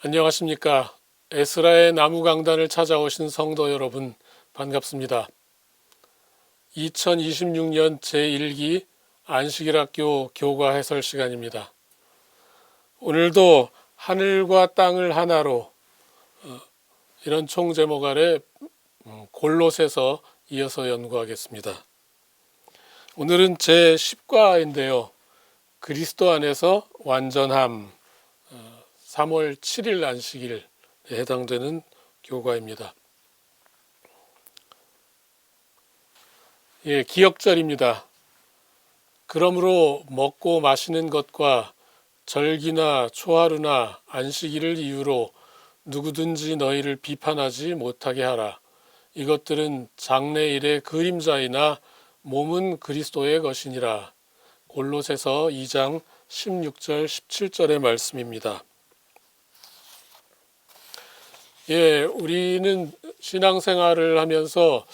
안녕하십니까. 에스라의 나무 강단을 찾아오신 성도 여러분, 반갑습니다. 2026년 제1기 안식일학교 교과 해설 시간입니다. 오늘도 하늘과 땅을 하나로 이런 총제목 아래 골롯에서 이어서 연구하겠습니다. 오늘은 제10과인데요. 그리스도 안에서 완전함, 3월 7일 안식일에 해당되는 교과입니다. 기억절입니다. 그러므로 먹고 마시는 것과 절기나 초하루나 안식일을 이유로 누구든지 너희를 비판하지 못하게 하라. 이것들은 장래일의 그림자이나 몸은 그리스도의 것이니라. 골로새서 2장 16절 17절의 말씀입니다. 우리는 신앙생활을 하면서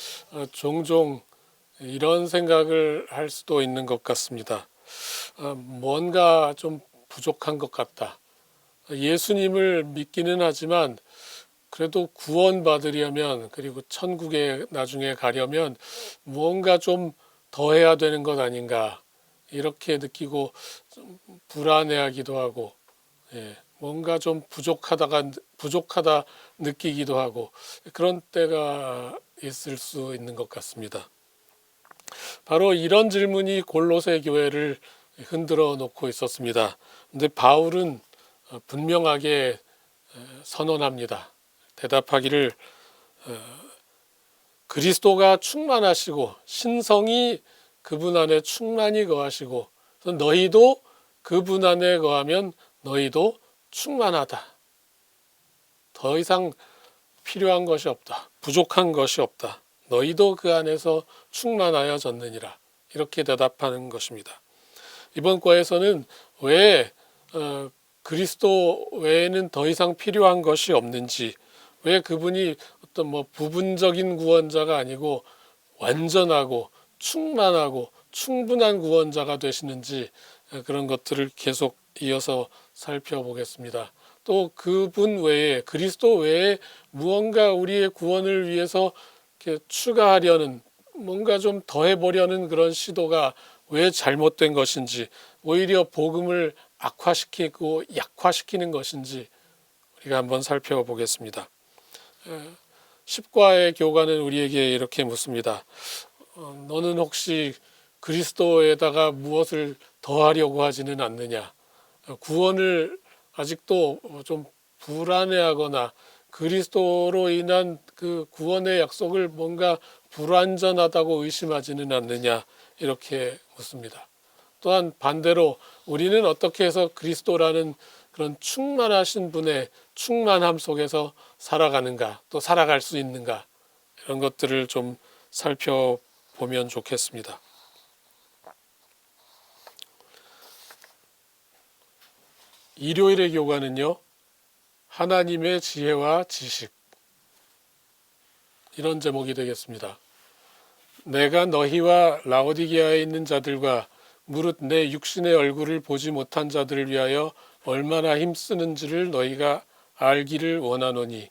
종종 이런 생각을 할 수도 있는 것 같습니다. 뭔가 좀 부족한 것 같다. 예수님을 믿기는 하지만 그래도 구원받으려면, 그리고 천국에 나중에 가려면 무언가 좀 더 해야 되는 것 아닌가, 이렇게 느끼고 좀 불안해하기도 하고, 뭔가 좀 부족하다 느끼기도 하고, 그런 때가 있을 수 있는 것 같습니다. 바로 이런 질문이 골로새 교회를 흔들어 놓고 있었습니다. 근데 바울은 분명하게 선언합니다. 대답하기를 그리스도가 충만하시고 신성이 그분 안에 충만히 거하시고 너희도 그분 안에 거하면 너희도 충만하다. 더 이상 필요한 것이 없다. 부족한 것이 없다. 너희도 그 안에서 충만하여졌느니라. 이렇게 대답하는 것입니다. 이번 과에서는 왜 그리스도 외에는 더 이상 필요한 것이 없는지, 왜 그분이 어떤 부분적인 구원자가 아니고 완전하고 충만하고 충분한 구원자가 되시는지, 그런 것들을 계속 이어서 살펴보겠습니다. 또 그분 외에, 그리스도 외에 무언가 우리의 구원을 위해서 이렇게 추가하려는, 뭔가 좀 더해보려는 그런 시도가 왜 잘못된 것인지, 오히려 복음을 악화시키고 약화시키는 것인지 우리가 한번 살펴보겠습니다. 10과의 교과는 우리에게 이렇게 묻습니다. 너는 혹시 그리스도에다가 무엇을 더하려고 하지는 않느냐? 구원을 아직도 좀 불안해하거나 그리스도로 인한 그 구원의 약속을 뭔가 불완전하다고 의심하지는 않느냐, 이렇게 묻습니다. 또한 반대로 우리는 어떻게 해서 그리스도라는 그런 충만하신 분의 충만함 속에서 살아가는가, 또 살아갈 수 있는가, 이런 것들을 좀 살펴보면 좋겠습니다. 일요일의 교과는요, 하나님의 지혜와 지식, 이런 제목이 되겠습니다. 내가 너희와 라오디게아에 있는 자들과 무릇 내 육신의 얼굴을 보지 못한 자들을 위하여 얼마나 힘쓰는지를 너희가 알기를 원하노니,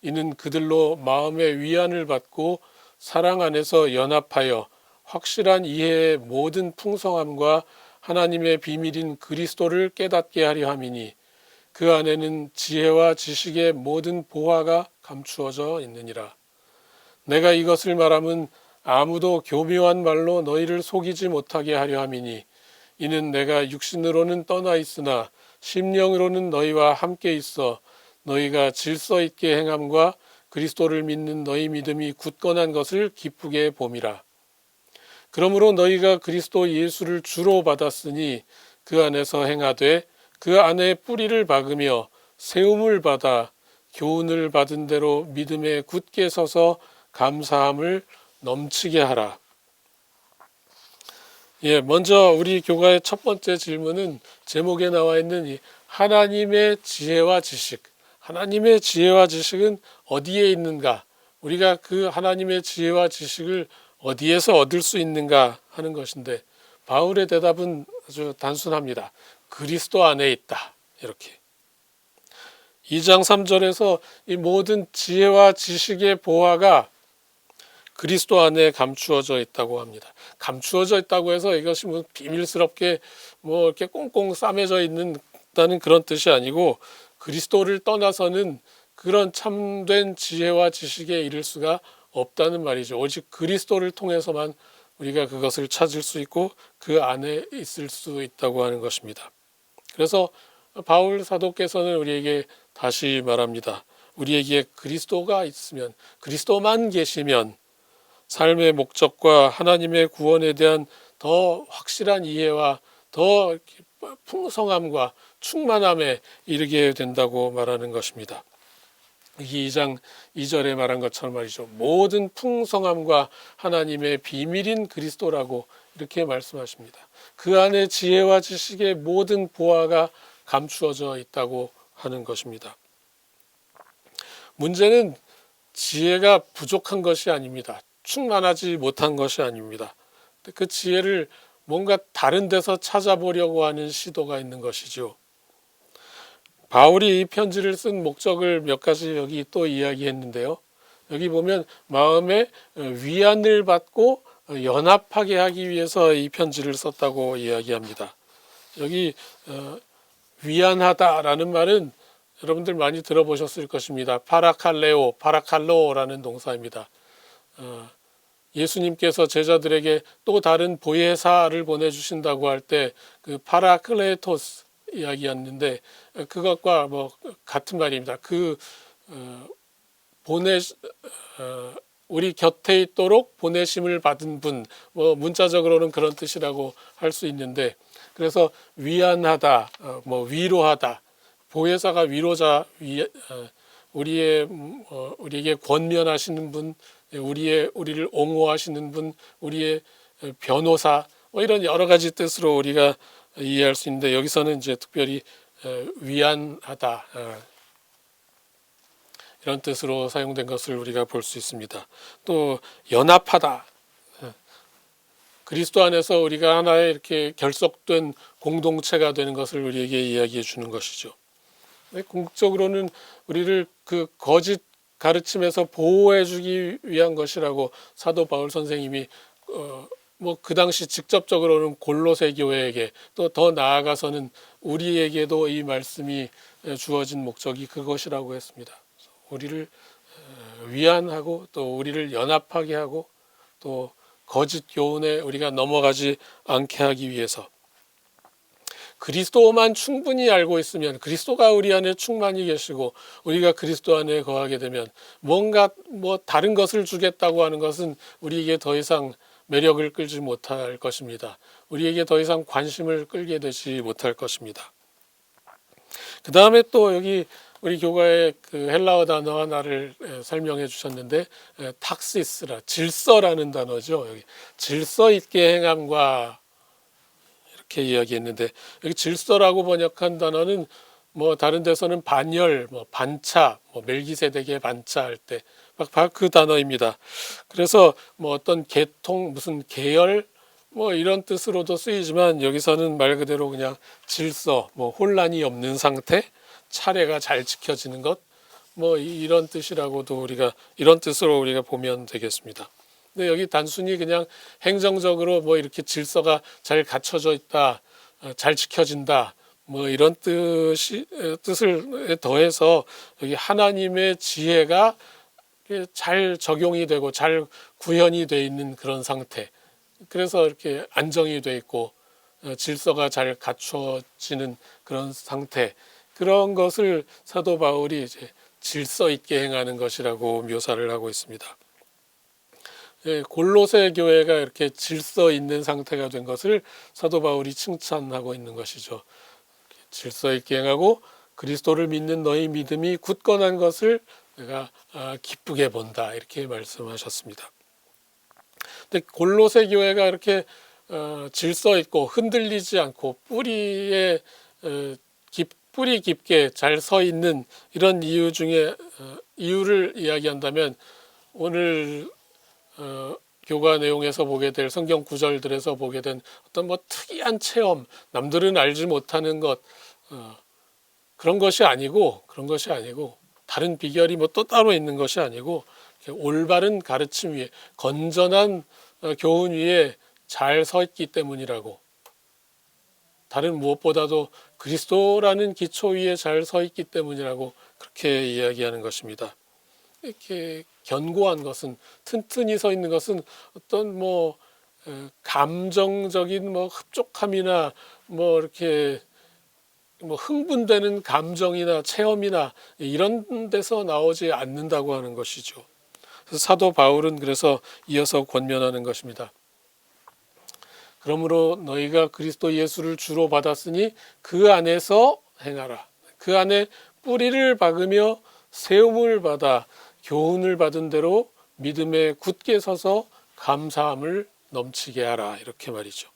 이는 그들로 마음의 위안을 받고 사랑 안에서 연합하여 확실한 이해의 모든 풍성함과 하나님의 비밀인 그리스도를 깨닫게 하려 함이니, 그 안에는 지혜와 지식의 모든 보화가 감추어져 있느니라. 내가 이것을 말함은 아무도 교묘한 말로 너희를 속이지 못하게 하려 함이니, 이는 내가 육신으로는 떠나 있으나 심령으로는 너희와 함께 있어 너희가 질서 있게 행함과 그리스도를 믿는 너희 믿음이 굳건한 것을 기쁘게 봄이라. 그러므로 너희가 그리스도 예수를 주로 받았으니 그 안에서 행하되 그 안에 뿌리를 박으며 세움을 받아 교훈을 받은 대로 믿음에 굳게 서서 감사함을 넘치게 하라. 먼저 우리 교과의 첫 번째 질문은 제목에 나와 있는 이 하나님의 지혜와 지식. 하나님의 지혜와 지식은 어디에 있는가? 우리가 그 하나님의 지혜와 지식을 어디에서 얻을 수 있는가 하는 것인데, 바울의 대답은 아주 단순합니다. 그리스도 안에 있다. 이렇게. 2장 3절에서 이 모든 지혜와 지식의 보화가 그리스도 안에 감추어져 있다고 합니다. 감추어져 있다고 해서 이것이 뭐 비밀스럽게 뭐 이렇게 꽁꽁 싸매져 있는다는 그런 뜻이 아니고, 그리스도를 떠나서는 그런 참된 지혜와 지식에 이를 수가 없다는 말이죠. 오직 그리스도를 통해서만 우리가 그것을 찾을 수 있고 그 안에 있을 수 있다고 하는 것입니다. 그래서 바울 사도께서는 우리에게 다시 말합니다. 우리에게 그리스도가 있으면, 그리스도만 계시면 삶의 목적과 하나님의 구원에 대한 더 확실한 이해와 더 풍성함과 충만함에 이르게 된다고 말하는 것입니다. 이 2장 2절에 말한 것처럼 말이죠. 모든 풍성함과 하나님의 비밀인 그리스도라고 이렇게 말씀하십니다. 그 안에 지혜와 지식의 모든 보화가 감추어져 있다고 하는 것입니다. 문제는 지혜가 부족한 것이 아닙니다. 충만하지 못한 것이 아닙니다. 그 지혜를 뭔가 다른 데서 찾아보려고 하는 시도가 있는 것이죠. 바울이 이 편지를 쓴 목적을 몇 가지 여기 또 이야기했는데요. 여기 보면 마음에 위안을 받고 연합하게 하기 위해서 이 편지를 썼다고 이야기합니다. 여기 위안하다라는 말은 여러분들 많이 들어보셨을 것입니다. 파라칼레오, 파라칼로라는 동사입니다. 예수님께서 제자들에게 또 다른 보혜사를 보내주신다고 할 때 그 파라클레토스 이야기였는데, 그것과 뭐 같은 말입니다. 우리 곁에 있도록 보내심을 받은 분, 뭐 문자적으로는 그런 뜻이라고 할 수 있는데, 그래서 위안하다, 뭐 위로하다, 보혜사가 위로자, 우리에게 권면하시는 분, 우리를 옹호하시는 분, 우리의 변호사, 뭐 이런 여러 가지 뜻으로 우리가 이해할 수 있는데, 여기서는 이제 특별히 위안하다, 이런 뜻으로 사용된 것을 우리가 볼 수 있습니다. 또 연합하다, 그리스도 안에서 우리가 하나의 이렇게 결속된 공동체가 되는 것을 우리에게 이야기해 주는 것이죠. 궁극적으로는 우리를 그 거짓 가르침에서 보호해 주기 위한 것이라고 사도 바울 선생님이 뭐 그 당시 직접적으로는 골로새 교회에게, 또 더 나아가서는 우리에게도 이 말씀이 주어진 목적이 그것이라고 했습니다. 우리를 위안하고 또 우리를 연합하게 하고 또 거짓 교훈에 우리가 넘어가지 않게 하기 위해서, 그리스도만 충분히 알고 있으면, 그리스도가 우리 안에 충만히 계시고 우리가 그리스도 안에 거하게 되면 뭔가 뭐 다른 것을 주겠다고 하는 것은 우리에게 더 이상 매력을 끌지 못할 것입니다. 우리에게 더 이상 관심을 끌게 되지 못할 것입니다. 그 다음에 또 여기 우리 교과의 그 헬라어 단어 하나를 설명해 주셨는데, 탁시스라, 질서라는 단어죠. 여기 질서 있게 행함과 이렇게 이야기했는데, 여기 질서라고 번역한 단어는 뭐 다른 데서는 반열, 뭐 반차, 뭐 멜기세덱의 반차 할 때 막 그 단어입니다. 그래서 뭐 어떤 계통, 무슨 계열, 뭐 이런 뜻으로도 쓰이지만 여기서는 말 그대로 그냥 질서, 뭐 혼란이 없는 상태, 차례가 잘 지켜지는 것, 뭐 이런 뜻이라고도 이런 뜻으로 우리가 보면 되겠습니다. 근데 여기 단순히 그냥 행정적으로 뭐 이렇게 질서가 잘 갖춰져 있다, 잘 지켜진다, 뭐 이런 뜻을 더해서 여기 하나님의 지혜가 잘 적용이 되고 잘 구현이 돼 있는 그런 상태, 그래서 이렇게 안정이 돼 있고 질서가 잘 갖춰지는 그런 상태, 그런 것을 사도 바울이 이제 질서 있게 행하는 것이라고 묘사를 하고 있습니다. 골로새 교회가 이렇게 질서 있는 상태가 된 것을 사도 바울이 칭찬하고 있는 것이죠. 질서 있게 행하고 그리스도를 믿는 너희 믿음이 굳건한 것을 내가 기쁘게 본다, 이렇게 말씀하셨습니다. 근데 골로새 교회가 이렇게 질서 있고 흔들리지 않고 뿌리 깊게 잘 서 있는 이런 이유 중에 이유를 이야기한다면, 오늘 교과 내용에서 보게 될 성경 구절들에서 보게 된 어떤 뭐 특이한 체험, 남들은 알지 못하는 것, 그런 것이 아니고 다른 비결이 뭐 또 따로 있는 것이 아니고 올바른 가르침 위에 건전한 교훈 위에 잘 서 있기 때문이라고, 다른 무엇보다도 그리스도라는 기초 위에 잘 서 있기 때문이라고 그렇게 이야기하는 것입니다. 이렇게 견고한 것은, 튼튼히 서 있는 것은 어떤 뭐 감정적인 뭐 흡족함이나 뭐 이렇게 뭐 흥분되는 감정이나 체험이나 이런 데서 나오지 않는다고 하는 것이죠. 그래서 사도 바울은 그래서 이어서 권면하는 것입니다. 그러므로 너희가 그리스도 예수를 주로 받았으니 그 안에서 행하라. 그 안에 뿌리를 박으며 세움을 받아 교훈을 받은 대로 믿음에 굳게 서서 감사함을 넘치게 하라. 이렇게 말이죠.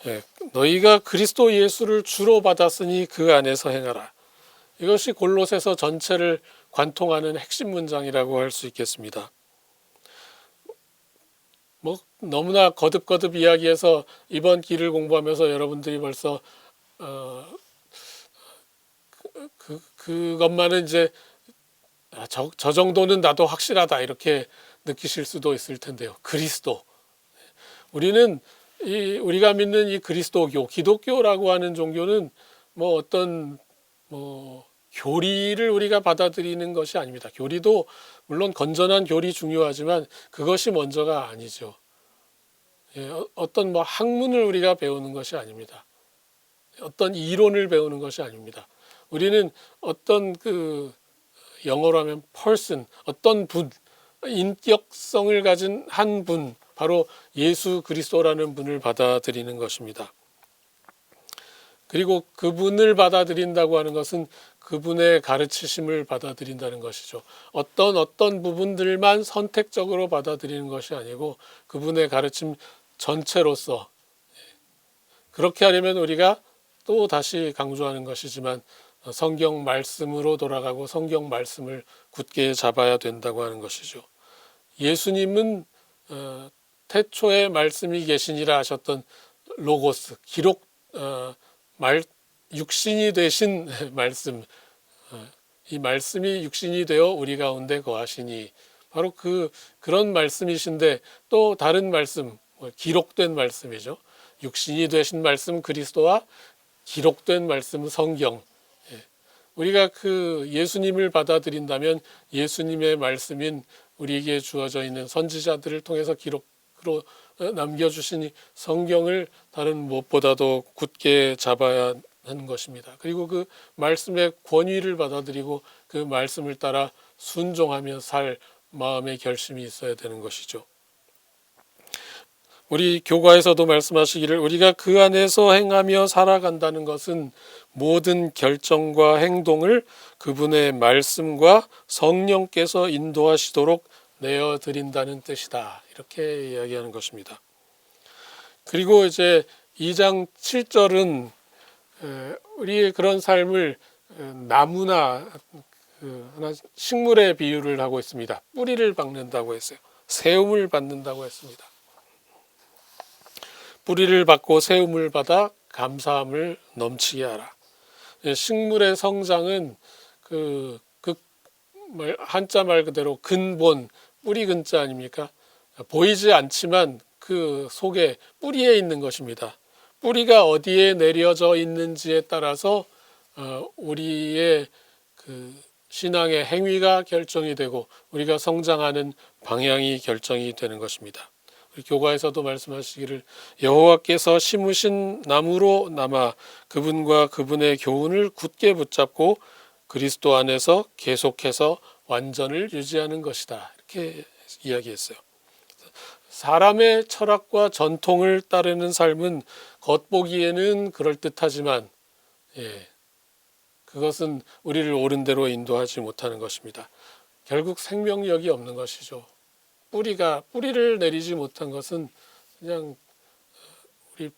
예, 너희가 그리스도 예수를 주로 받았으니 그 안에서 행하라. 이것이 골로새서 전체를 관통하는 핵심 문장이라고 할 수 있겠습니다. 뭐 너무나 거듭거듭 이야기해서 이번 기를 공부하면서 여러분들이 벌써 그것만은 이제 저 정도는 나도 확실하다 이렇게 느끼실 수도 있을 텐데요. 그리스도, 우리가 믿는 이 그리스도교, 기독교라고 하는 종교는 뭐 어떤 뭐 교리를 우리가 받아들이는 것이 아닙니다. 교리도 물론 건전한 교리 중요하지만 그것이 먼저가 아니죠. 예, 어떤 뭐 학문을 우리가 배우는 것이 아닙니다. 어떤 이론을 배우는 것이 아닙니다. 우리는 어떤 영어로 하면 person, 어떤 분, 인격성을 가진 한 분, 바로 예수 그리스도라는 분을 받아들이는 것입니다. 그리고 그분을 받아들인다고 하는 것은 그분의 가르치심을 받아들인다는 것이죠. 어떤 부분들만 선택적으로 받아들이는 것이 아니고 그분의 가르침 전체로서, 그렇게 하려면 우리가 또 다시 강조하는 것이지만 성경 말씀으로 돌아가고 성경 말씀을 굳게 잡아야 된다고 하는 것이죠. 예수님은 태초에 말씀이 계시니라 하셨던 로고스, 육신이 되신 말씀, 이 말씀이 육신이 되어 우리 가운데 거하시니, 바로 그런 말씀이신데 또 다른 말씀, 기록된 말씀이죠. 육신이 되신 말씀 그리스도와 기록된 말씀 성경. 우리가 예수님을 받아들인다면 예수님의 말씀인 우리에게 주어져 있는 선지자들을 통해서 기록으로 남겨주신 성경을 다른 무엇보다도 굳게 잡아야 하는 것입니다. 그리고 그 말씀의 권위를 받아들이고 그 말씀을 따라 순종하며 살 마음의 결심이 있어야 되는 것이죠. 우리 교과에서도 말씀하시기를 우리가 그 안에서 행하며 살아간다는 것은 모든 결정과 행동을 그분의 말씀과 성령께서 인도하시도록 내어드린다는 뜻이다. 이렇게 이야기하는 것입니다. 그리고 이제 2장 7절은 우리의 그런 삶을 나무나 하나 식물의 비유를 하고 있습니다. 뿌리를 박는다고 했어요. 세움을 받는다고 했습니다. 뿌리를 받고 세움을 받아 감사함을 넘치게 하라. 식물의 성장은 한자 말 그대로 근본, 뿌리 근자 아닙니까? 보이지 않지만 그 속에 뿌리에 있는 것입니다. 뿌리가 어디에 내려져 있는지에 따라서 우리의 신앙의 행위가 결정이 되고 우리가 성장하는 방향이 결정이 되는 것입니다. 교과에서도 말씀하시기를 여호와께서 심으신 나무로 남아 그분과 그분의 교훈을 굳게 붙잡고 그리스도 안에서 계속해서 완전을 유지하는 것이다. 이렇게 이야기했어요. 사람의 철학과 전통을 따르는 삶은 겉보기에는 그럴듯하지만 그것은 우리를 옳은 대로 인도하지 못하는 것입니다. 결국 생명력이 없는 것이죠. 뿌리를 내리지 못한 것은 그냥 우리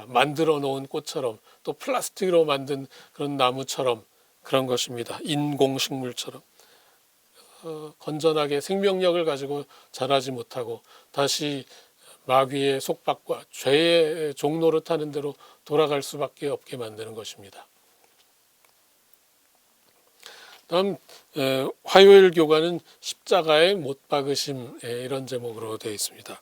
만들어 놓은 꽃처럼 또 플라스틱으로 만든 그런 나무처럼 그런 것입니다. 인공식물처럼 건전하게 생명력을 가지고 자라지 못하고 다시 마귀의 속박과 죄의 종로를 타는 대로 돌아갈 수밖에 없게 만드는 것입니다. 다음 화요일 교과는 십자가의 못 박으심, 이런 제목으로 되어 있습니다.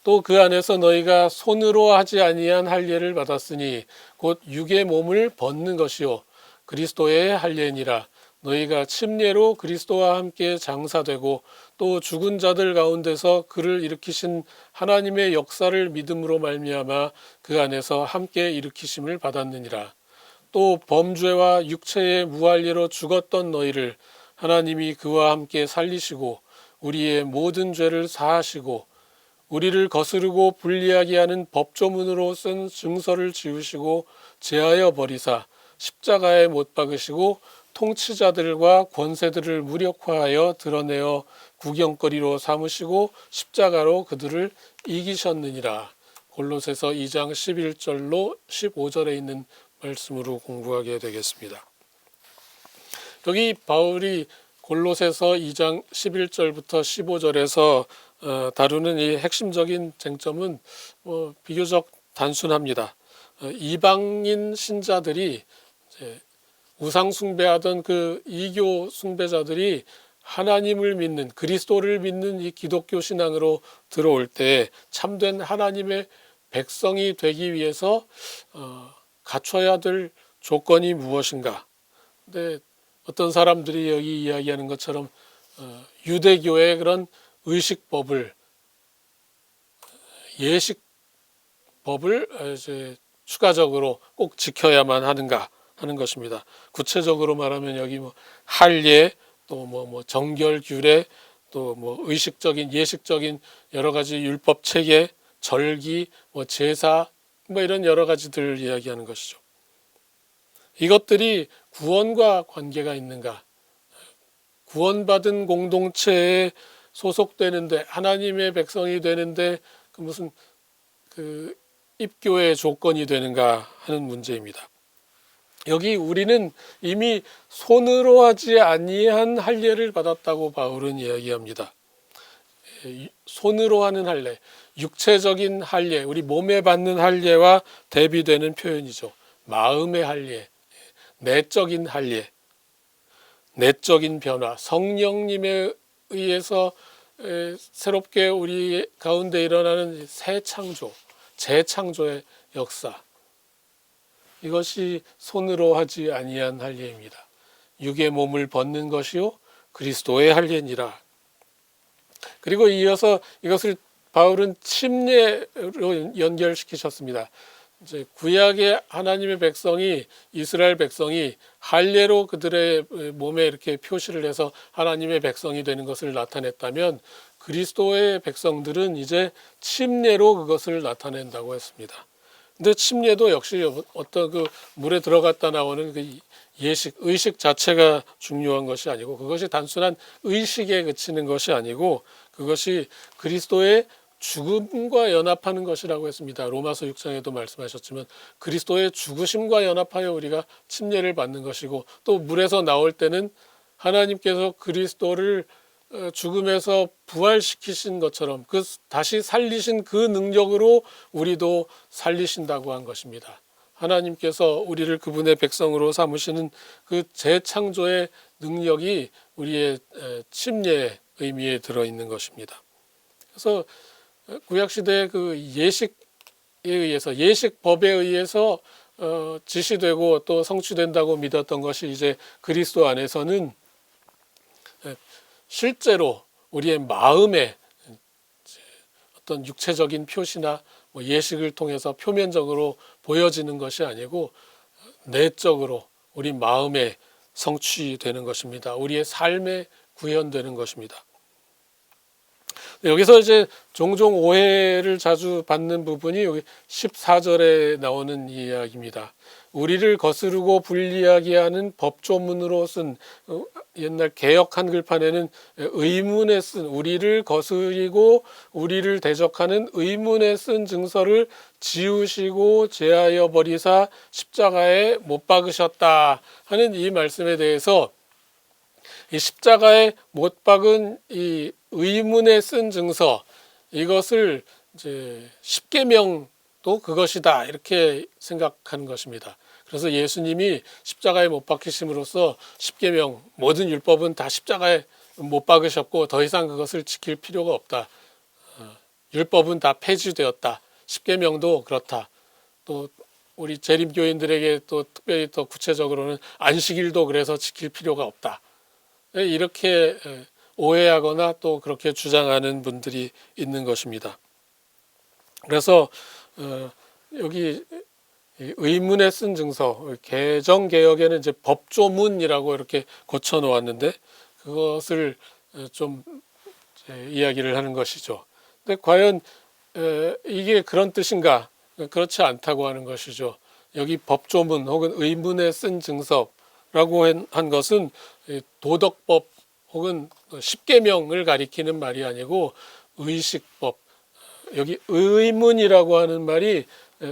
또 그 안에서 너희가 손으로 하지 아니한 할례를 받았으니 곧 육의 몸을 벗는 것이요 그리스도의 할례니라. 너희가 침례로 그리스도와 함께 장사되고 또 죽은 자들 가운데서 그를 일으키신 하나님의 역사를 믿음으로 말미암아 그 안에서 함께 일으키심을 받았느니라. 또 범죄와 육체의 무할례로 죽었던 너희를 하나님이 그와 함께 살리시고 우리의 모든 죄를 사하시고 우리를 거스르고 불리하게 하는 법조문으로 쓴 증서를 지우시고 제하여 버리사 십자가에 못 박으시고 통치자들과 권세들을 무력화하여 드러내어 구경거리로 삼으시고 십자가로 그들을 이기셨느니라. 골로새서 2장 11절로 15절에 있는 말씀으로 공부하게 되겠습니다. 여기 바울이 골로새서 2장 11절부터 15절에서 다루는 이 핵심적인 쟁점은 비교적 단순합니다. 이방인 신자들이 우상 숭배하던 그 이교 숭배자들이 하나님을 믿는, 그리스도를 믿는 이 기독교 신앙으로 들어올 때 참된 하나님의 백성이 되기 위해서 갖춰야 될 조건이 무엇인가? 근데 어떤 사람들이 여기 이야기하는 것처럼 유대교의 그런 의식법을, 예식법을 이제 추가적으로 꼭 지켜야만 하는가 하는 것입니다. 구체적으로 말하면 여기 할례, 또 정결 규례, 또 의식적인, 예식적인 여러 가지 율법 체계, 절기, 제사, 이런 여러 가지들 이야기하는 것이죠. 이것들이 구원과 관계가 있는가? 구원받은 공동체에 소속되는데, 하나님의 백성이 되는데 무슨 입교의 조건이 되는가 하는 문제입니다. 여기 우리는 이미 손으로 하지 아니한 할례를 받았다고 바울은 이야기합니다. 손으로 하는 할례, 육체적인 할례, 우리 몸에 받는 할례와 대비되는 표현이죠. 마음의 할례, 내적인 할례, 내적인 변화, 성령님에 의해서 새롭게 우리 가운데 일어나는 새 창조, 재창조의 역사, 이것이 손으로 하지 아니한 할례입니다. 육의 몸을 벗는 것이요 그리스도의 할례니라. 그리고 이어서 이것을 바울은 침례로 연결시키셨습니다. 이제 구약의 하나님의 백성이, 이스라엘 백성이 할례로 그들의 몸에 이렇게 표시를 해서 하나님의 백성이 되는 것을 나타냈다면 그리스도의 백성들은 이제 침례로 그것을 나타낸다고 했습니다. 근데 침례도 역시 어떤 그 물에 들어갔다 나오는 그 예식, 의식 자체가 중요한 것이 아니고, 그것이 단순한 의식에 그치는 것이 아니고 그것이 그리스도의 죽음과 연합하는 것이라고 했습니다. 로마서 6장에도 말씀하셨지만 그리스도의 죽으심과 연합하여 우리가 침례를 받는 것이고, 또 물에서 나올 때는 하나님께서 그리스도를 죽음에서 부활시키신 것처럼 그 다시 살리신 그 능력으로 우리도 살리신다고 한 것입니다. 하나님께서 우리를 그분의 백성으로 삼으시는 그 재창조의 능력이 우리의 침례의 의미에 들어있는 것입니다. 그래서 구약시대의 그 예식에 의해서, 예식법에 의해서 지시되고 또 성취된다고 믿었던 것이 이제 그리스도 안에서는 실제로 우리의 마음에 어떤 육체적인 표시나 예식을 통해서 표면적으로 보여지는 것이 아니고 내적으로 우리 마음에 성취되는 것입니다. 우리의 삶에 구현되는 것입니다. 여기서 이제 종종 오해를 자주 받는 부분이 여기 14절에 나오는 이야기입니다. 우리를 거스르고 불리하게 하는 법조문으로 쓴, 옛날 개역 한글판에는 의문에 쓴, 우리를 거스리고 우리를 대적하는 의문에 쓴 증서를 지우시고 제하여 버리사 십자가에 못 박으셨다 하는 이 말씀에 대해서, 이 십자가에 못 박은 이 의문에 쓴 증서, 이것을 이제 십계명도 그것이다 이렇게 생각하는 것입니다. 그래서 예수님이 십자가에 못 박히심으로써 십계명 모든 율법은 다 십자가에 못 박으셨고 더 이상 그것을 지킬 필요가 없다. 율법은 다 폐지되었다. 십계명도 그렇다. 또 우리 재림교인들에게 또 특별히 더 구체적으로는 안식일도 그래서 지킬 필요가 없다. 이렇게 오해하거나 또 그렇게 주장하는 분들이 있는 것입니다. 그래서 여기 의문에 쓴 증서, 개정개혁에는 이제 법조문이라고 이렇게 고쳐 놓았는데 그것을 좀 이야기를 하는 것이죠. 근데 과연 이게 그런 뜻인가? 그렇지 않다고 하는 것이죠. 여기 법조문 혹은 의문에 쓴 증서라고 한 것은 도덕법 혹은 십계명을 가리키는 말이 아니고 의식법. 여기 의문이라고 하는 말이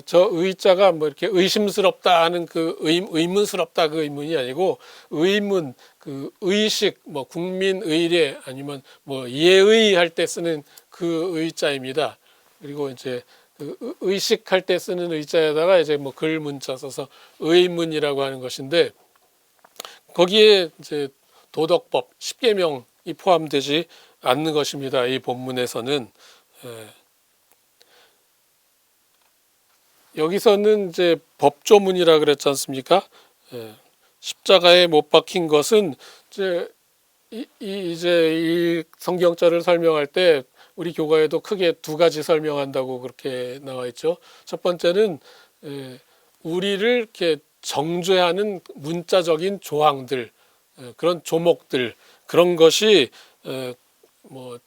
저 의자가 뭐 이렇게 의심스럽다 하는 그 의문스럽다 그 의문이 아니고 의문 그 의식 뭐 국민 의례 아니면 뭐 예의 할 때 쓰는 그 의자입니다. 그리고 이제 그 의식할 때 쓰는 의자에다가 이제 뭐 글 문자 써서 의문이라고 하는 것인데 거기에 이제 도덕법 십계명이 포함되지 않는 것입니다. 이 본문에서는 여기서는 이제 법조문이라 그랬지 않습니까? 십자가에 못 박힌 것은 이제 이 성경절을 설명할 때 우리 교과에도 크게 두 가지 설명한다고 그렇게 나와 있죠. 첫 번째는 우리를 이렇게 정죄하는 문자적인 조항들, 그런 조목들, 그런 것이 뭐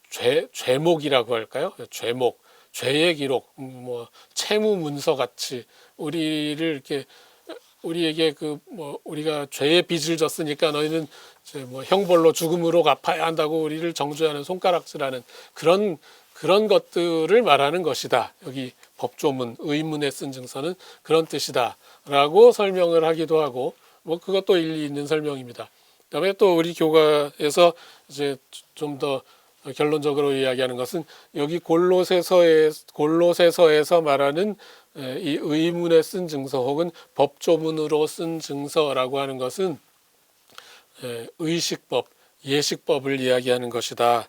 죄목이라고 할까요? 죄목, 죄의 기록, 뭐 채무 문서 같이 우리를 이렇게 우리에게 그 뭐 우리가 죄의 빚을 졌으니까 너희는 이제 뭐 형벌로 죽음으로 갚아야 한다고 우리를 정죄하는 손가락질하는 그런 것들을 말하는 것이다. 여기 법조문, 의문에 쓴 증서는 그런 뜻이다라고 설명을 하기도 하고 뭐 그것도 일리 있는 설명입니다. 그다음에 또 우리 교과에서 이제 좀 더 결론적으로 이야기하는 것은 여기 골로새서에서 말하는 이 의문에 쓴 증서 혹은 법조문으로 쓴 증서라고 하는 것은 의식법, 예식법을 이야기하는 것이다.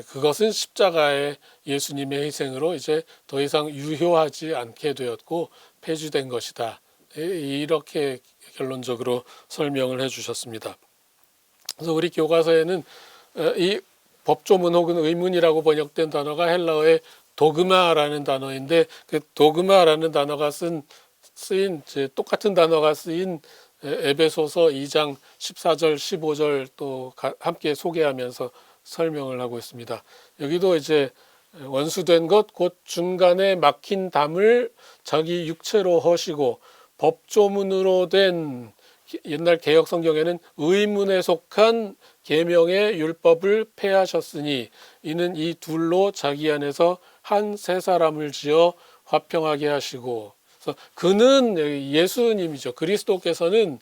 그것은 십자가의 예수님의 희생으로 이제 더 이상 유효하지 않게 되었고 폐지된 것이다. 이렇게 결론적으로 설명을 해주셨습니다. 그래서 우리 교과서에는 이 법조문 혹은 의문이라고 번역된 단어가 헬라어의 도그마라는 단어인데 그 도그마라는 단어가 쓰인 똑같은 단어가 쓰인 에베소서 2장 14절 15절 또 함께 소개하면서 설명을 하고 있습니다. 여기도 이제 원수된 것 곧 중간에 막힌 담을 자기 육체로 허시고 법조문으로 된 옛날 개혁 성경에는 의문에 속한 계명의 율법을 폐하셨으니 이는 이 둘로 자기 안에서 한 세 사람을 지어 화평하게 하시고 그래서 그는 예수님이죠. 그리스도께서는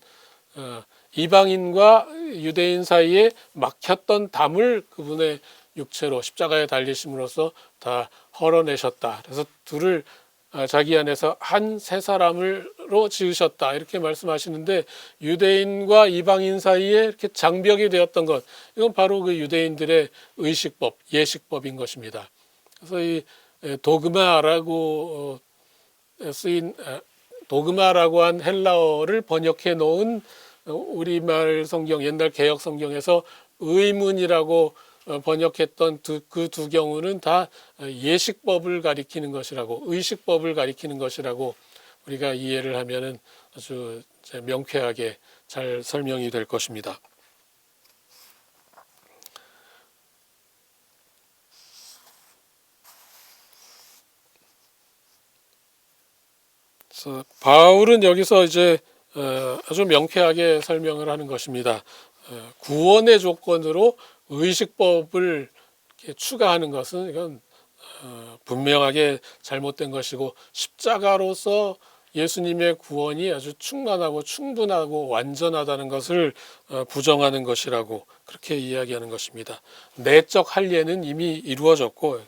이방인과 유대인 사이에 막혔던 담을 그분의 육체로 십자가에 달리심으로써 다 헐어내셨다. 그래서 둘을 자기 안에서 한 세 사람으로 지으셨다 이렇게 말씀하시는데 유대인과 이방인 사이에 이렇게 장벽이 되었던 것 이건 바로 그 유대인들의 의식법 예식법인 것입니다. 그래서 이 도그마라고 쓰인 도그마라고 한 헬라어를 번역해 놓은 우리말 성경 옛날 개혁 성경에서 의문이라고 번역했던 그 두 경우는 다 예식법을 가리키는 것이라고 의식법을 가리키는 것이라고 우리가 이해를 하면은 아주 명쾌하게 잘 설명이 될 것입니다. 그래서 바울은 여기서 이제 아주 명쾌하게 설명을 하는 것입니다. 구원의 조건으로 의식법을 이렇게 추가하는 것은 이건 분명하게 잘못된 것이고 십자가로서 예수님의 구원이 아주 충만하고 충분하고 완전하다는 것을 부정하는 것이라고 그렇게 이야기하는 것입니다. 내적 할례는 이미 이루어졌고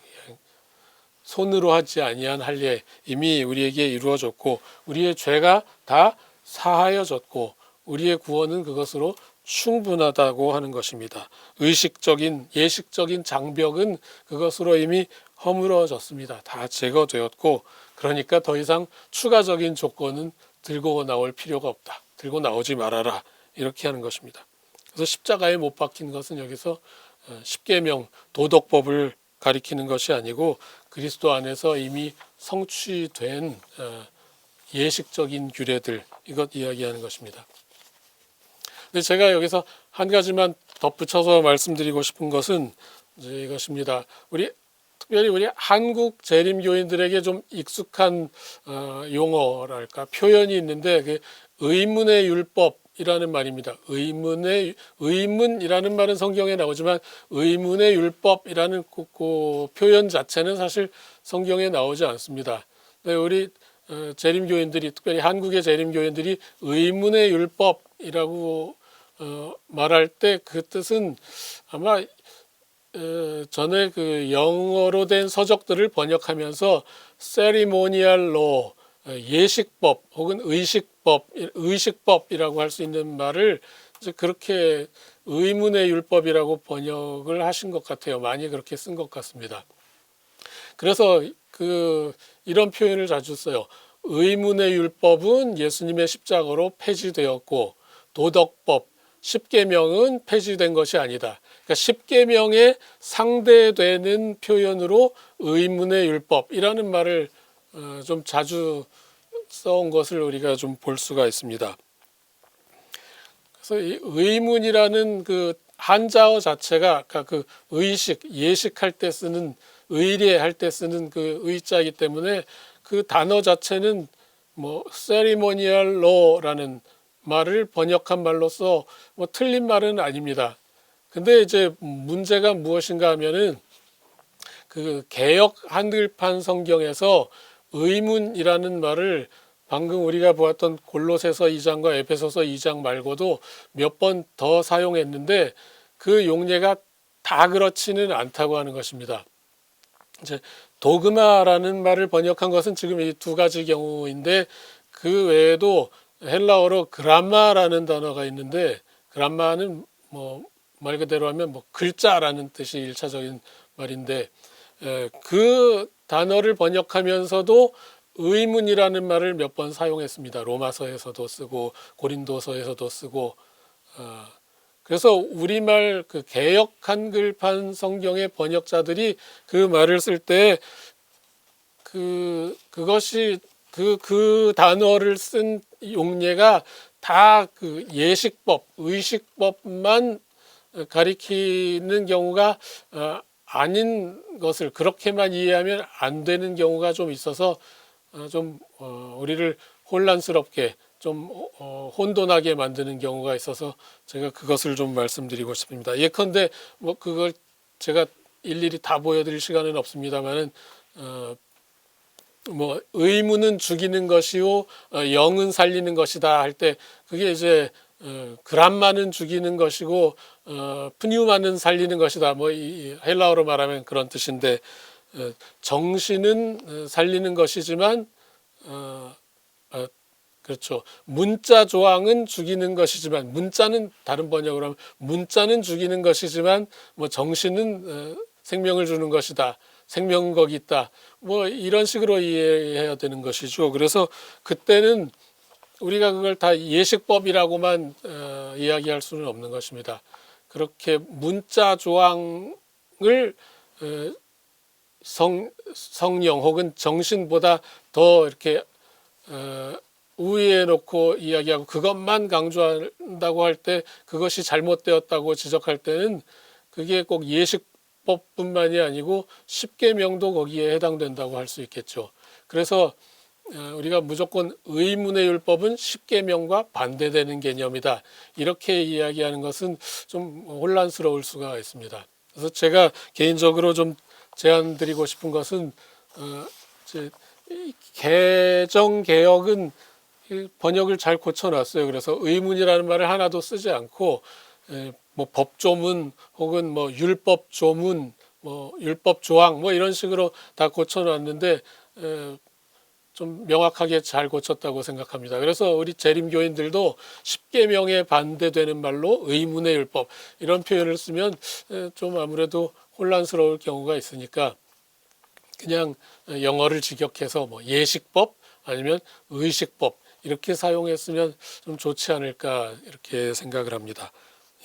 손으로 하지 아니한 할례 이미 우리에게 이루어졌고 우리의 죄가 다 사하여졌고 우리의 구원은 그것으로 충분하다고 하는 것입니다. 의식적인 예식적인 장벽은 그것으로 이미 허물어졌습니다. 다 제거되었고 그러니까 더 이상 추가적인 조건은 들고 나올 필요가 없다. 들고 나오지 말아라. 이렇게 하는 것입니다. 그래서 십자가에 못 박힌 것은 여기서 십계명 도덕법을 가리키는 것이 아니고 그리스도 안에서 이미 성취된 예식적인 규례들 이것 이야기하는 것입니다. 근데 제가 여기서 한 가지만 덧붙여서 말씀드리고 싶은 것은 이제 이것입니다. 특별히 우리 한국 재림교인들에게 좀 익숙한 용어랄까 표현이 있는데 그 의문의 율법이라는 말입니다. 의문이라는 말은 성경에 나오지만 의문의 율법이라는 그 표현 자체는 사실 성경에 나오지 않습니다. 우리 재림교인들이 특별히 한국의 재림교인들이 의문의 율법이라고 말할 때 그 뜻은 아마 전에 그 영어로 된 서적들을 번역하면서 ceremonial law 예식법 혹은 의식법이라고 할 수 있는 말을 이제 그렇게 의문의 율법이라고 번역을 하신 것 같아요. 많이 그렇게 쓴 것 같습니다. 그래서 이런 표현을 자주 써요. 의문의 율법은 예수님의 십자가로 폐지되었고 도덕법 십계명은 폐지된 것이 아니다. 그러니까 십계명에 상대되는 표현으로 의문의 율법이라는 말을 좀 자주 써온 것을 우리가 좀 볼 수가 있습니다. 그래서 이 의문이라는 그 한자어 자체가 아까 그 의식, 예식할 때 쓰는 의례할 때 쓰는 그 의자이기 때문에 그 단어 자체는 뭐 ceremonial law라는 말을 번역한 말로서 뭐 틀린 말은 아닙니다. 근데 이제 문제가 무엇인가 하면은 그 개역 한글판 성경에서 의문이라는 말을 방금 우리가 보았던 골로새서 2장과 에베소서 2장 말고도 몇 번 더 사용했는데 그 용례가 다 그렇지는 않다고 하는 것입니다. 이제 도그마라는 말을 번역한 것은 지금 이 두 가지 경우인데 그 외에도 헬라어로 그람마라는 단어가 있는데 그람마는 뭐 말 그대로 하면 뭐 글자라는 뜻이 일차적인 말인데 그 단어를 번역하면서도 의문이라는 말을 몇 번 사용했습니다. 로마서에서도 쓰고 고린도서에서도 쓰고 그래서 우리말 그 개역 한글판 성경의 번역자들이 그 말을 쓸 때 그것이 그 단어를 쓴 용례가 다 그 예식법, 의식법만 가리키는 경우가 아닌 것을 그렇게만 이해하면 안 되는 경우가 좀 있어서 좀 우리를 혼란스럽게 좀 혼돈하게 만드는 경우가 있어서 제가 그것을 좀 말씀드리고 싶습니다. 예컨대 뭐 그걸 제가 일일이 다 보여드릴 시간은 없습니다만은 뭐 의문은 죽이는 것이요 영은 살리는 것이다 할 때 그게 이제 그람마는 죽이는 것이고 푸뉴마는 살리는 것이다. 뭐 이 헬라어로 말하면 그런 뜻인데 정신은 살리는 것이지만 그렇죠. 문자 조항은 죽이는 것이지만 문자는 다른 번역으로 하면 문자는 죽이는 것이지만 뭐 정신은 생명을 주는 것이다. 생명은 거기 있다. 뭐 이런 식으로 이해해야 되는 것이죠. 그래서 그때는 우리가 그걸 다 예식법이라고만 이야기할 수는 없는 것입니다. 그렇게 문자 조항을 성령 혹은 정신보다 더 이렇게 우위에 놓고 이야기하고 그것만 강조한다고 할 때 그것이 잘못되었다고 지적할 때는 그게 꼭 예식법뿐만이 아니고 십계명도 거기에 해당된다고 할 수 있겠죠. 그래서 우리가 무조건 의문의 율법은 십계명과 반대되는 개념이다. 이렇게 이야기하는 것은 좀 혼란스러울 수가 있습니다. 그래서 제가 개인적으로 좀 제안드리고 싶은 것은 이제 개정 개혁은 번역을 잘 고쳐놨어요. 그래서 의문이라는 말을 하나도 쓰지 않고 뭐 법조문 혹은 뭐 율법조문 뭐 율법 조항 뭐 이런 식으로 다 고쳐놨는데 좀 명확하게 잘 고쳤다고 생각합니다. 그래서 우리 재림교인들도 십계명에 반대되는 말로 의문의 율법 이런 표현을 쓰면 좀 아무래도 혼란스러울 경우가 있으니까 그냥 영어를 직역해서 뭐 예식법 아니면 의식법 이렇게 사용했으면 좀 좋지 않을까 이렇게 생각을 합니다.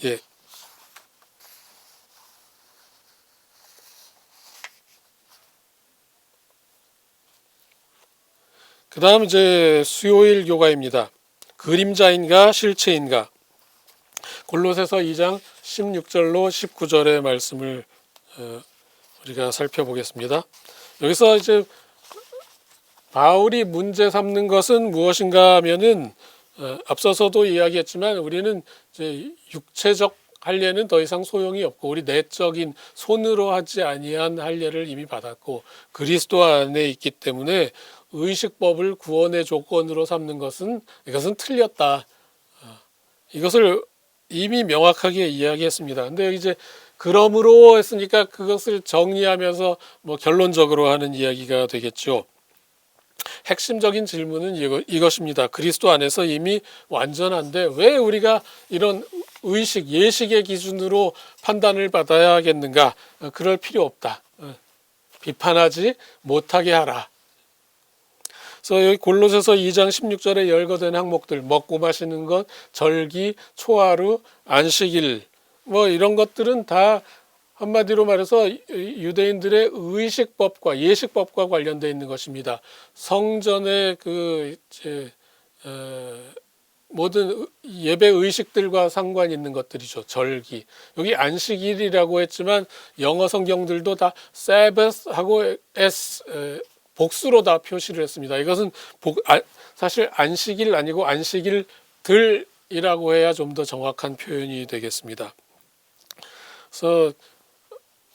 예. 그 다음 이제 수요일 교가입니다. 그림자인가 실체인가? 골로새서 2장 16절로 19절의 말씀을 우리가 살펴보겠습니다. 여기서 이제 바울이 문제 삼는 것은 무엇인가 하면은 앞서서도 이야기했지만 우리는 이제 육체적 할례는 더 이상 소용이 없고 우리 내적인 손으로 하지 아니한 할례를 이미 받았고 그리스도 안에 있기 때문에 의식법을 구원의 조건으로 삼는 것은 이것은 틀렸다. 이것을 이미 명확하게 이야기했습니다. 근데 이제 그러므로 했으니까 그것을 정리하면서 뭐 결론적으로 하는 이야기가 되겠죠. 핵심적인 질문은 이것입니다. 그리스도 안에서 이미 완전한데 왜 우리가 이런 의식, 예식의 기준으로 판단을 받아야 하겠는가? 그럴 필요 없다. 비판하지 못하게 하라. 그래서 여기 골로새서 2장 16절에 열거된 항목들, 먹고 마시는 것, 절기, 초하루, 안식일 뭐 이런 것들은 다 한마디로 말해서 유대인들의 의식법과 예식법과 관련되어 있는 것입니다. 성전의 모든 예배 의식들과 상관 있는 것들이죠. 절기. 여기 안식일이라고 했지만 영어 성경들도 다 Sabbath하고 S 복수로 다 표시를 했습니다. 이것은 사실 안식일 아니고 안식일들이라고 해야 좀 더 정확한 표현이 되겠습니다. 그래서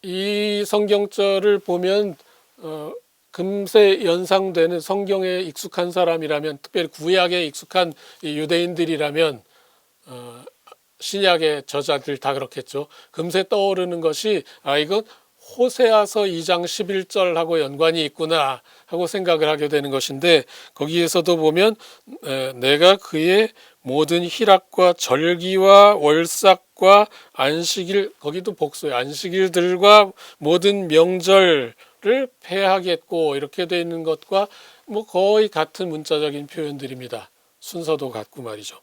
이 성경절을 보면 금세 연상되는 성경에 익숙한 사람이라면 특별히 구약에 익숙한 유대인들이라면 신약의 저자들 다 그렇겠죠. 금세 떠오르는 것이 이건 호세아서 2장 11절하고 연관이 있구나 하고 생각을 하게 되는 것인데 거기에서도 보면 내가 그의 모든 희락과 절기와 월삭과 안식일 거기도 복수예요. 안식일들과 모든 명절을 폐하겠고 이렇게 되어 있는 것과 뭐 거의 같은 문자적인 표현들입니다. 순서도 같고 말이죠.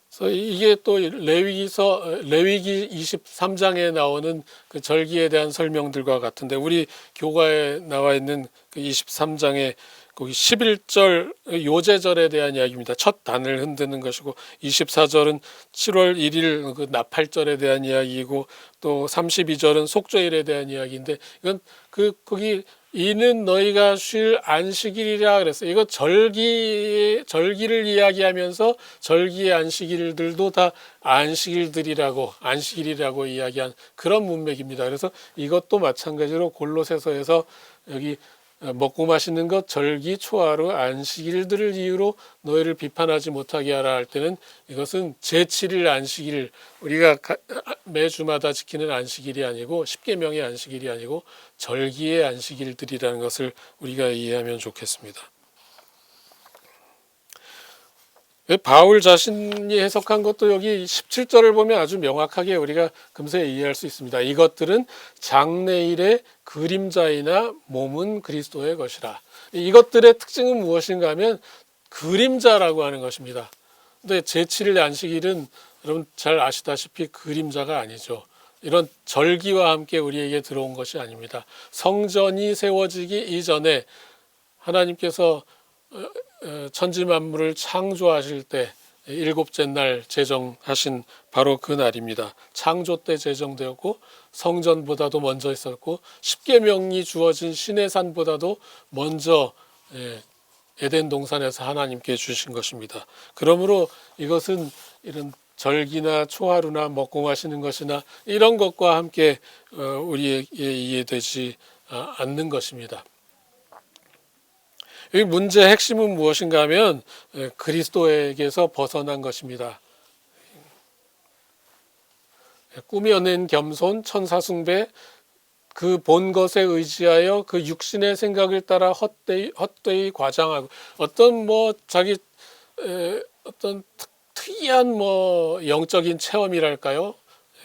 그래서 이게 또 레위기 23장에 나오는 그 절기에 대한 설명들과 같은데 우리 교과에 나와 있는 그 23장에 거기 11절 요제절에 대한 이야기입니다. 첫 단을 흔드는 것이고 24절은 7월 1일 그 나팔절에 대한 이야기이고 또 32절은 속죄일에 대한 이야기인데 이건 거기 이는 너희가 쉴 안식일이라 그랬어요. 이거 절기를 이야기하면서 절기의 안식일들도 다 안식일이라고 이야기한 그런 문맥입니다. 그래서 이것도 마찬가지로 골로새서에서 여기 먹고 마시는 것, 절기, 초하루, 안식일들을 이유로 너희를 비판하지 못하게 하라 할 때는 이것은 제7일 안식일, 우리가 매주마다 지키는 안식일이 아니고 십계명의 안식일이 아니고 절기의 안식일들이라는 것을 우리가 이해하면 좋겠습니다. 바울 자신이 해석한 것도 여기 17절을 보면 아주 명확하게 우리가 금세 이해할 수 있습니다. 이것들은 장래일의 그림자이나 몸은 그리스도의 것이라. 이것들의 특징은 무엇인가 하면 그림자라고 하는 것입니다. 근데 제7일 안식일은 여러분 잘 아시다시피 그림자가 아니죠. 이런 절기와 함께 우리에게 들어온 것이 아닙니다. 성전이 세워지기 이전에 하나님께서 천지 만물을 창조하실 때 일곱째 날 제정하신 바로 그 날입니다. 창조 때 제정되었고 성전보다도 먼저 있었고 십계명이 주어진 시내산보다도 먼저 에덴 동산에서 하나님께 주신 것입니다. 그러므로 이것은 이런 절기나 초하루나 먹고 마시는 것이나 이런 것과 함께 우리에게 이해되지 않는 것입니다. 이 문제의 핵심은 무엇인가 하면 그리스도에게서 벗어난 것입니다. 꾸며낸 겸손, 천사숭배, 그 본 것에 의지하여 그 육신의 생각을 따라 헛되이 과장하고 어떤 뭐 자기 어떤 특이한 뭐 영적인 체험이랄까요?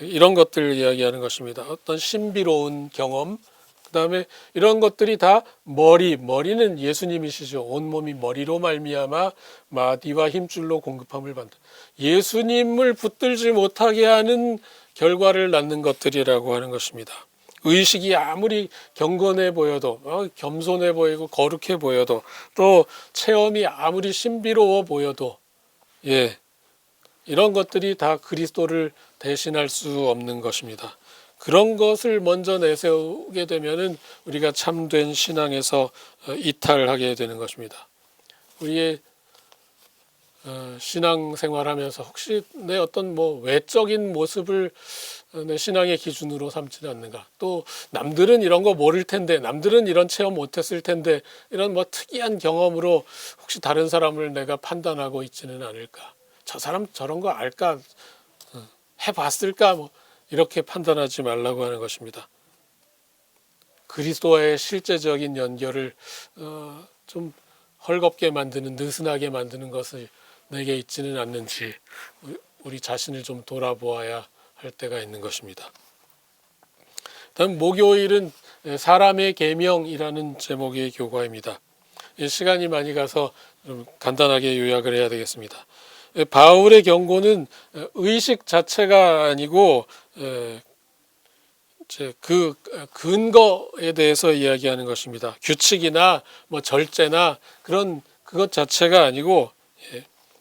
이런 것들을 이야기하는 것입니다. 어떤 신비로운 경험, 그다음에 이런 것들이 다 머리는 예수님이시죠. 온몸이 머리로 말미암아 마디와 힘줄로 공급함을 받는 예수님을 붙들지 못하게 하는 결과를 낳는 것들이라고 하는 것입니다. 의식이 아무리 경건해 보여도 겸손해 보이고 거룩해 보여도 또 체험이 아무리 신비로워 보여도 이런 것들이 다 그리스도를 대신할 수 없는 것입니다. 그런 것을 먼저 내세우게 되면은 우리가 참된 신앙에서 이탈하게 되는 것입니다. 우리의 신앙생활하면서 혹시 내 어떤 뭐 외적인 모습을 내 신앙의 기준으로 삼지는 않는가? 또 남들은 이런 거 모를 텐데, 남들은 이런 체험 못했을 텐데, 이런 뭐 특이한 경험으로 혹시 다른 사람을 내가 판단하고 있지는 않을까? 저 사람 저런 거 알까? 해봤을까? 뭐 이렇게 판단하지 말라고 하는 것입니다. 그리스도와의 실제적인 연결을 좀 헐겁게 만드는, 느슨하게 만드는 것을 내게 있지는 않는지 우리 자신을 좀 돌아보아야 할 때가 있는 것입니다. 다음 목요일은 사람의 계명이라는 제목의 교과입니다. 시간이 많이 가서 좀 간단하게 요약을 해야 되겠습니다. 바울의 경고는 의식 자체가 아니고 그 근거에 대해서 이야기하는 것입니다. 규칙이나 뭐 절제나 그것 자체가 아니고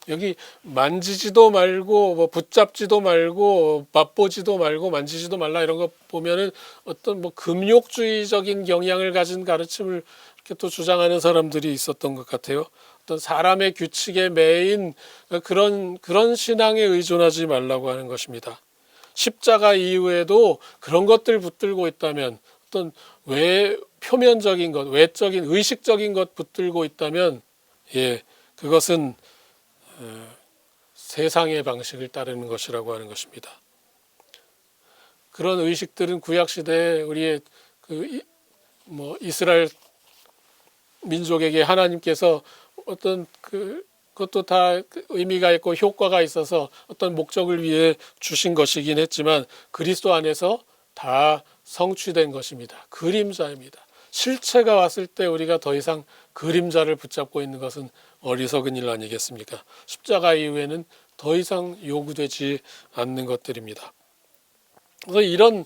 여기 만지지도 말고 뭐 붙잡지도 말고 맛보지도 말고 만지지도 말라 이런 거 보면은 어떤 뭐 금욕주의적인 경향을 가진 가르침을 이렇게 또 주장하는 사람들이 있었던 것 같아요. 어떤 사람의 규칙에 매인 그런 신앙에 의존하지 말라고 하는 것입니다. 십자가 이후에도 그런 것들 붙들고 있다면 어떤 표면적인 것, 외적인 의식적인 것 붙들고 있다면 그것은 세상의 방식을 따르는 것이라고 하는 것입니다. 그런 의식들은 구약 시대에 우리의 이스라엘 민족에게 하나님께서 어떤 그것도 다 의미가 있고 효과가 있어서 어떤 목적을 위해 주신 것이긴 했지만 그리스도 안에서 다 성취된 것입니다. 그림자입니다. 실체가 왔을 때 우리가 더 이상 그림자를 붙잡고 있는 것은 어리석은 일 아니겠습니까? 십자가 이후에는 더 이상 요구되지 않는 것들입니다. 그래서 이런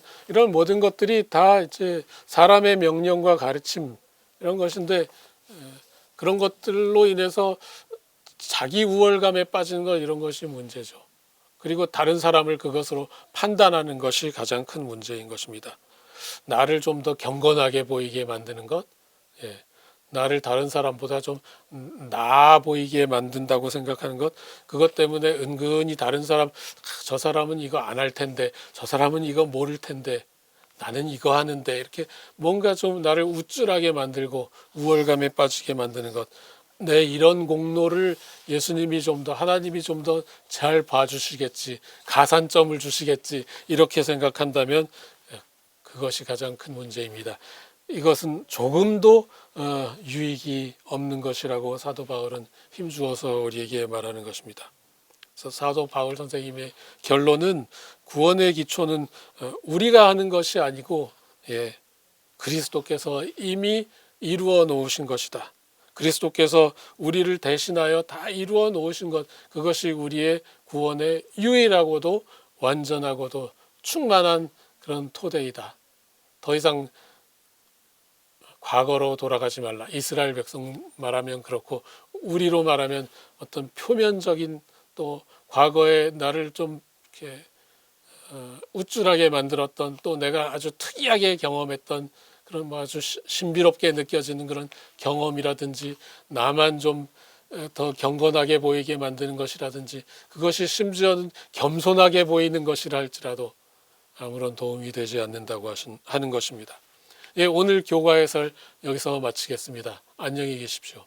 모든 것들이 다 이제 사람의 명령과 가르침 이런 것인데 그런 것들로 인해서 자기 우월감에 빠지는 것 이런 것이 문제죠. 그리고 다른 사람을 그것으로 판단하는 것이 가장 큰 문제인 것입니다. 나를 좀 더 경건하게 보이게 만드는 것, 나를 다른 사람보다 좀 나아 보이게 만든다고 생각하는 것, 그것 때문에 은근히 다른 사람, 저 사람은 이거 안 할 텐데, 저 사람은 이거 모를 텐데, 나는 이거 하는데, 이렇게 뭔가 좀 나를 우쭐하게 만들고 우월감에 빠지게 만드는 것, 내 이런 공로를 예수님이 좀 더, 하나님이 좀 더 잘 봐주시겠지, 가산점을 주시겠지, 이렇게 생각한다면 그것이 가장 큰 문제입니다. 이것은 조금도 유익이 없는 것이라고 사도 바울은 힘주어서 우리에게 말하는 것입니다. 그래서 사도 바울 선생님의 결론은 구원의 기초는 우리가 하는 것이 아니고 그리스도께서 이미 이루어 놓으신 것이다. 그리스도께서 우리를 대신하여 다 이루어 놓으신 것, 그것이 우리의 구원의 유일하고도 완전하고도 충만한 그런 토대이다. 더 이상 과거로 돌아가지 말라. 이스라엘 백성 말하면 그렇고 우리로 말하면 어떤 표면적인 또 과거에 나를 좀 이렇게 우쭐하게 만들었던 또 내가 아주 특이하게 경험했던 그런 뭐 아주 신비롭게 느껴지는 그런 경험이라든지 나만 좀 더 경건하게 보이게 만드는 것이라든지 그것이 심지어는 겸손하게 보이는 것이라 할지라도 아무런 도움이 되지 않는다고 하는 것입니다. 오늘 교과 해설 여기서 마치겠습니다. 안녕히 계십시오.